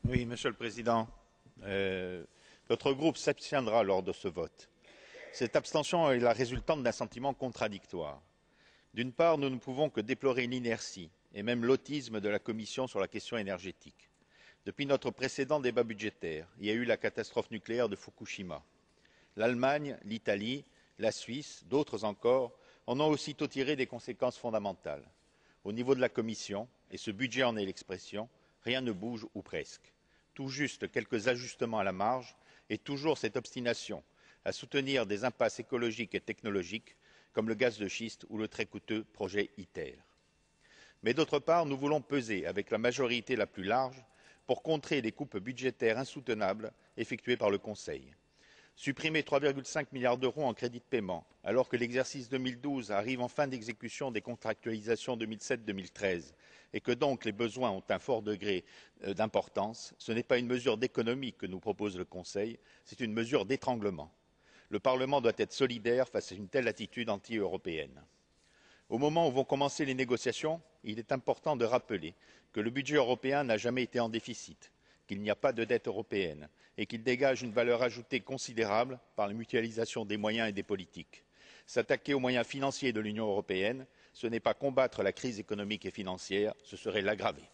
Oui, Monsieur le Président, notre groupe s'abstiendra lors de ce vote. Cette abstention est la résultante d'un sentiment contradictoire. D'une part, nous ne pouvons que déplorer l'inertie et même l'autisme de la Commission sur la question énergétique. Depuis notre précédent débat budgétaire, il y a eu la catastrophe nucléaire de Fukushima. L'Allemagne, l'Italie, la Suisse, d'autres encore, en ont aussitôt tiré des conséquences fondamentales. Au niveau de la Commission, et ce budget en est l'expression, rien ne bouge ou presque. Tout juste quelques ajustements à la marge et toujours cette obstination à soutenir des impasses écologiques et technologiques comme le gaz de schiste ou le très coûteux projet ITER. Mais d'autre part, nous voulons peser avec la majorité la plus large pour contrer les coupes budgétaires insoutenables effectuées par le Conseil. Supprimer 3,5 milliards d'euros en crédits de paiement, alors que l'exercice 2012 arrive en fin d'exécution des contractualisations 2007-2013 et que donc les besoins ont un fort degré d'importance, ce n'est pas une mesure d'économie que nous propose le Conseil, c'est une mesure d'étranglement. Le Parlement doit être solidaire face à une telle attitude anti-européenne. Au moment où vont commencer les négociations, il est important de rappeler que le budget européen n'a jamais été en déficit, qu'il n'y a pas de dette européenne et qu'il dégage une valeur ajoutée considérable par la mutualisation des moyens et des politiques. S'attaquer aux moyens financiers de l'Union européenne, ce n'est pas combattre la crise économique et financière, ce serait l'aggraver.